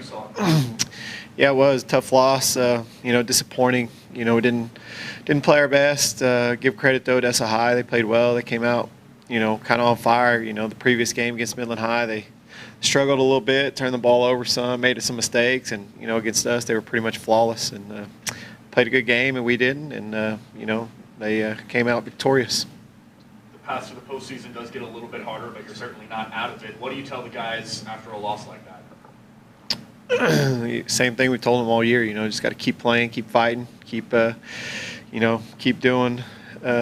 saw. Yeah, it was a tough loss. Disappointing. We didn't play our best. Give credit though to Odessa High. They played well. They came out, kind of on fire. The previous game against Midland High, they struggled a little bit, turned the ball over some, made some mistakes, and against us they were pretty much flawless and played a good game, and we didn't, and they came out victorious. The path to the postseason does get a little bit harder, but you're certainly not out of it. What do you tell the guys after a loss like that? Same thing we told them all year. Just got to keep playing, keep fighting, keep doing it.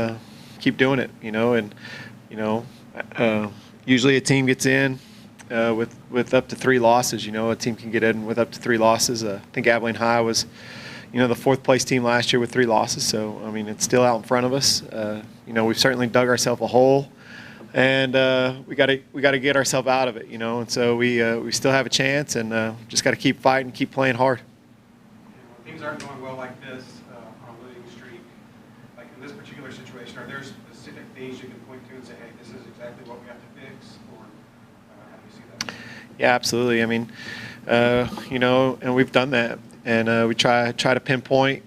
Usually a team gets in with up to 3 losses. A team can get in with up to 3 losses. I think Abilene High was, the 4th place team last year with 3 losses. So it's still out in front of us. We've certainly dug ourselves a hole, and we got to get ourselves out of it. And so we still have a chance, and just got to keep fighting, keep playing hard. When things aren't going well like this on a losing streak, like in this particular situation, are there specific things you can point to and say, hey, this is exactly what we have to fix, or how do you see that? Yeah, absolutely. And we've done that, and we try to pinpoint,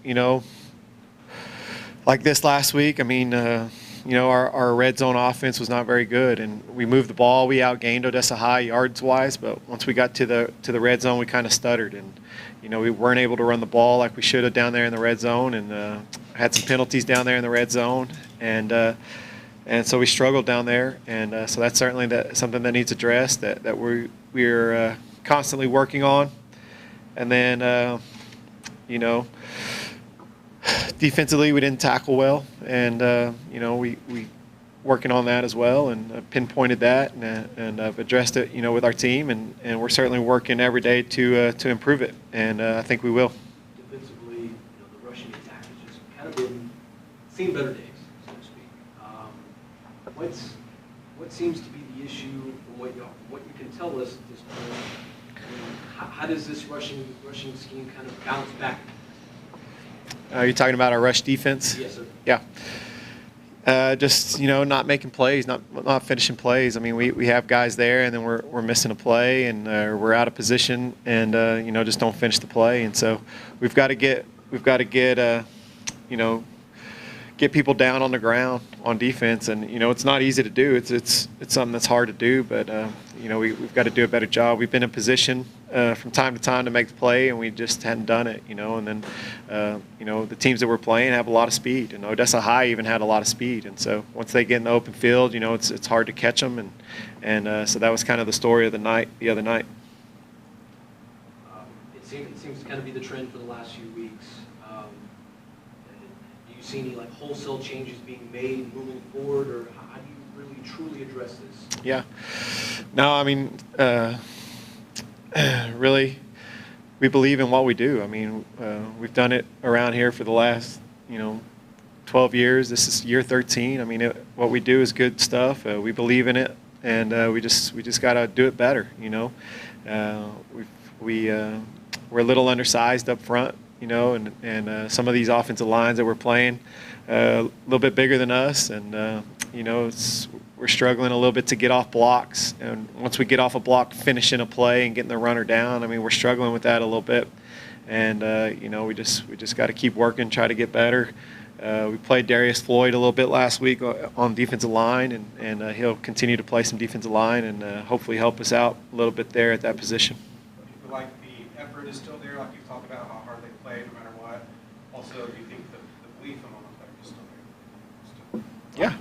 like this last week. Our red zone offense was not very good, and we moved the ball. We outgained Odessa High yards-wise, but once we got to the red zone, we kind of stuttered, and we weren't able to run the ball like we should have down there in the red zone, and had some penalties down there in the red zone, and so we struggled down there, and so that's certainly something that needs addressed that we're constantly working on, and then defensively, we didn't tackle well, and we working on that as well, and pinpointed that, and I've addressed it, with our team, and we're certainly working every day to improve it, and I think we will. Defensively, the rushing attack has just kind of seen better days, so to speak. What seems to be the issue from what you can tell us at this point? How does this rushing scheme kind of bounce back? Are you talking about our rush defense? Yes, sir. Yeah. Just not making plays, not finishing plays. We have guys there, and then we're missing a play, and we're out of position, and just don't finish the play. And so we've got to get get people down on the ground on defense, and it's not easy to do. It's something that's hard to do, but we've got to do a better job. We've been in position from time to time to make the play, and we just hadn't done it. And then the teams that we're playing have a lot of speed, and Odessa High even had a lot of speed, and so once they get in the open field, it's hard to catch them, and so that was kind of the story of the other night. It seems to kind of be the trend for the last few weeks. Do you see any wholesale changes being made moving forward, or how do you really truly address this? Yeah. No, really, we believe in what we do. We've done it around here for the last, 12 years. This is year 13. What we do is good stuff. We believe in it, and we just got to do it better. We're a little undersized up front, and some of these offensive lines that we're playing a little bit bigger than us, and we're struggling a little bit to get off blocks, and once we get off a block, finishing a play and getting the runner down, we're struggling with that a little bit, and we just got to keep working, try to get better. We played Darius Floyd a little bit last week on defensive line, and he'll continue to play some defensive line and hopefully help us out a little bit there at that position. Do you feel like the effort is still there, like you've talked about how hard they play no matter what? Also, do you think the belief among the players is still there? Yeah,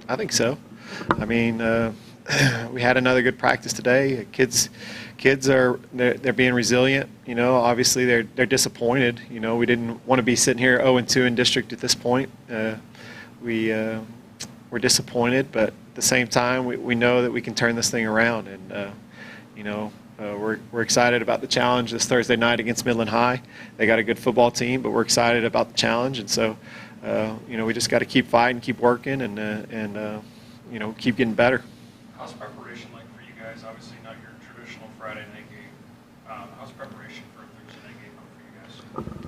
I think so. We had another good practice today. Kids they're being resilient. Obviously they're disappointed. We didn't want to be sitting here 0-2 in district at this point. We're disappointed, but at the same time we know that we can turn this thing around, and we're excited about the challenge this Thursday night against Midland High. They got a good football team, but we're excited about the challenge, and so we just got to keep fighting, keep working, and keep getting better. How's preparation like for you guys? Obviously not your traditional Friday night game. How's preparation for a Thursday night game for you guys?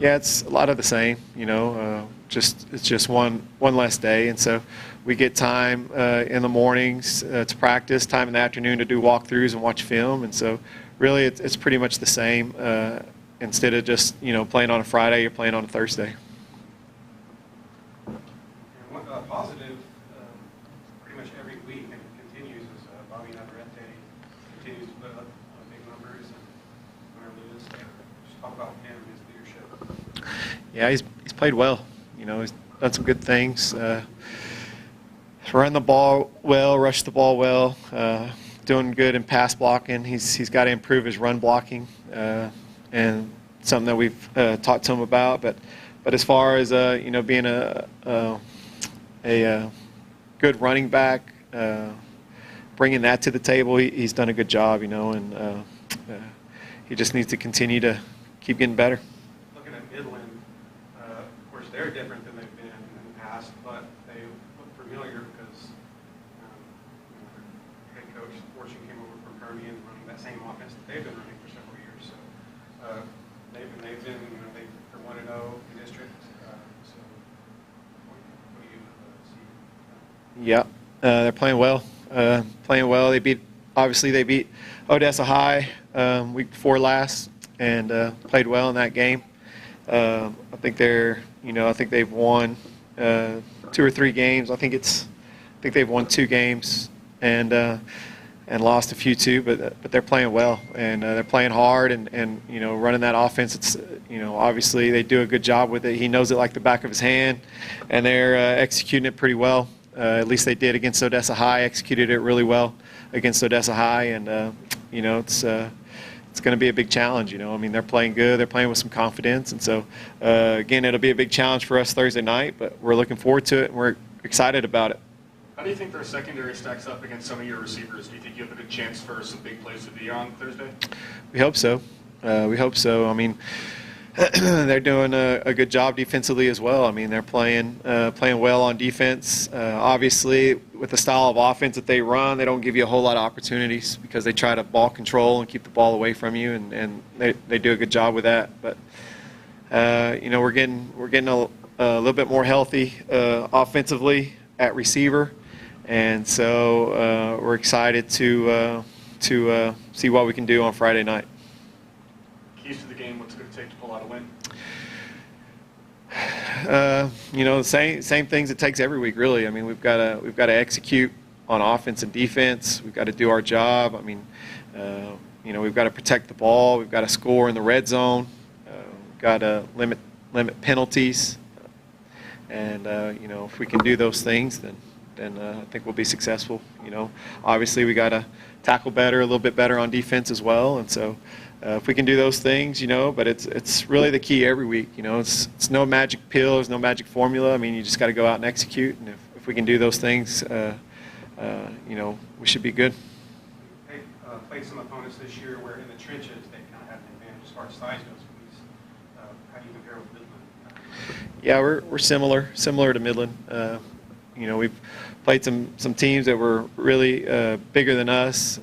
Yeah, it's a lot of the same. It's just one less day, and so we get time in the mornings to practice, time in the afternoon to do walkthroughs and watch film, and so really it's pretty much the same. Instead of just playing on a Friday, you're playing on a Thursday. And one positive, pretty much every week, and it continues, is Bobby Navarrete continues to put up big numbers and win or lose. Just talk about him and his leadership. Yeah, he's played well. He's done some good things. Run the ball well, rush the ball well. Doing good in pass blocking. He's got to improve his run blocking, and something that we've talked to him about. But as far as being a good running back, bringing that to the table, he's done a good job. And he just needs to continue to keep getting better. Looking at Midland, of course, they're different than they've been in the past, but they look familiar because head coach Fortune came over from Permian running that same offense that they've been running for several years. So they've been they're 1-0 in district. So what do you see? Yeah, they're playing well. They beat Odessa High week before last, and played well in that game. I think they've won 2 or 3 games. I think they've won 2 games and lost a few too. But they're playing well, and they're playing hard, and running that offense. It's obviously they do a good job with it. He knows it like the back of his hand, and they're executing it pretty well. At least they did against Odessa High. Executed it really well against Odessa High, and it's going to be a big challenge. They're playing good. They're playing with some confidence, and so again, it'll be a big challenge for us Thursday night. But we're looking forward to it, and we're excited about it. How do you think their secondary stacks up against some of your receivers? Do you think you have a good chance for some big plays to be on Thursday? We hope so. They're doing a good job defensively as well. They're playing well on defense. Obviously, with the style of offense that they run, they don't give you a whole lot of opportunities because they try to ball control and keep the ball away from you, and they do a good job with that. But we're getting a little bit more healthy offensively at receiver, and so we're excited to see what we can do on Friday night. Keys to the game, what's it going to take to pull out a win? The same things it takes every week, really. We've got to execute on offense and defense. We've got to do our job. We've got to protect the ball. We've got to score in the red zone. We've got to limit penalties. And if we can do those things, then I think we'll be successful. Obviously we got to tackle better, a little bit better on defense as well. And so if we can do those things, but it's really the key every week. It's no magic pill, there's no magic formula. You just got to go out and execute. And if we can do those things, we should be good. They played some opponents this year where in the trenches they kind of had an advantage as far as size goes. How do you compare with Midland? Yeah, we're similar to Midland. We've played some teams that were really bigger than us,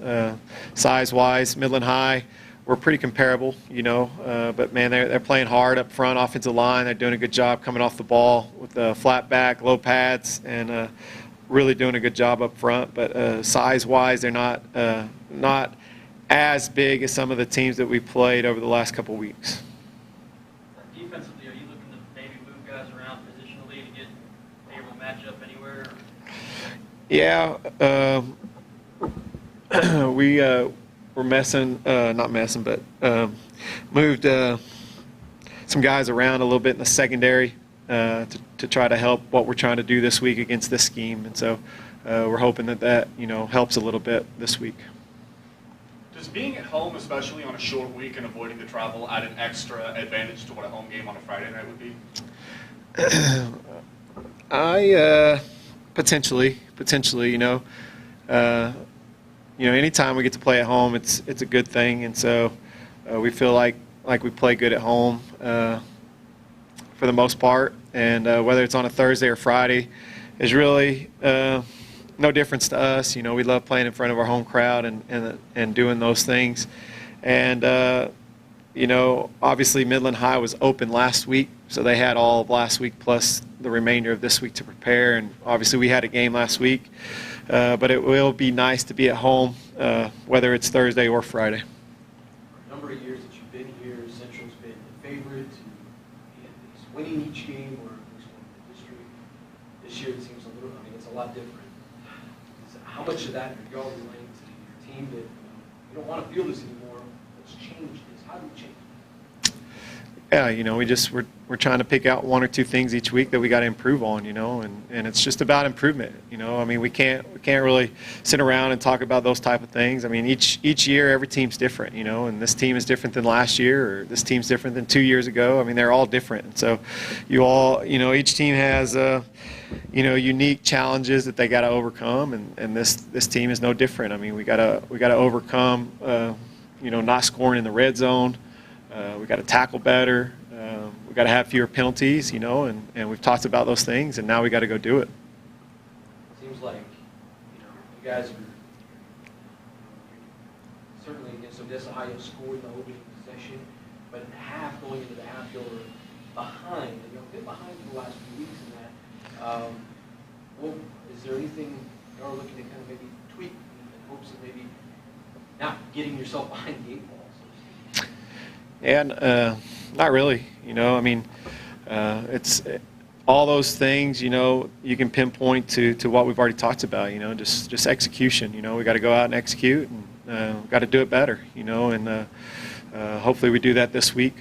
size-wise. Midland High, we're pretty comparable, but man, they're playing hard up front, offensive line. They're doing a good job coming off the ball with the flat back, low pads, and really doing a good job up front. But size-wise, they're not as big as some of the teams that we played over the last couple weeks. Defensively, are you looking to maybe move guys around positionally to get able to match up anywhere? Yeah, we're moved some guys around a little bit in the secondary to try to help what we're trying to do this week against this scheme. And so we're hoping that helps a little bit this week. Does being at home, especially on a short week and avoiding the travel, add an extra advantage to what a home game on a Friday night would be? Potentially, anytime we get to play at home, it's a good thing, and so we feel like we play good at home for the most part, and whether it's on a Thursday or Friday is really no difference to us. We love playing in front of our home crowd and doing those things, and obviously Midland High was open last week, so they had all of last week plus the remainder of this week to prepare, and obviously we had a game last week, but it will be nice to be at home, whether it's Thursday or Friday. lot different. How much of that are y'all relaying to your team that you don't want to feel this anymore? Let's change this. How do we change it? Yeah, we're trying to pick out one or two things each week that we got to improve on, and it's just about improvement. I mean, we can't really sit around and talk about those type of things. I mean, each year every team's different, and this team is different than last year, or this team's different than 2 years ago. I mean, they're all different. And so each team has unique challenges that they got to overcome, and this team is no different. I mean, we got to overcome not scoring in the red zone. We got to tackle better. We got to have fewer penalties, and we've talked about those things, and now we got to go do it. Seems like you guys are certainly against Odessa High, you scored the opening possession, but in the half, going into the half, you were behind, and you've been behind for the last few weeks in that. Is there anything you're looking to kind of maybe tweak in hopes of maybe not getting yourself behind the 8 ball? And not really. I mean, it's all those things. You can pinpoint to what we've already talked about. Just execution. We got to go out and execute, and we got to do it better. And hopefully we do that this week.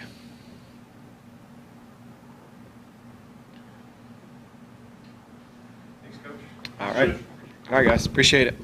Thanks, Coach. All right, guys. Appreciate it.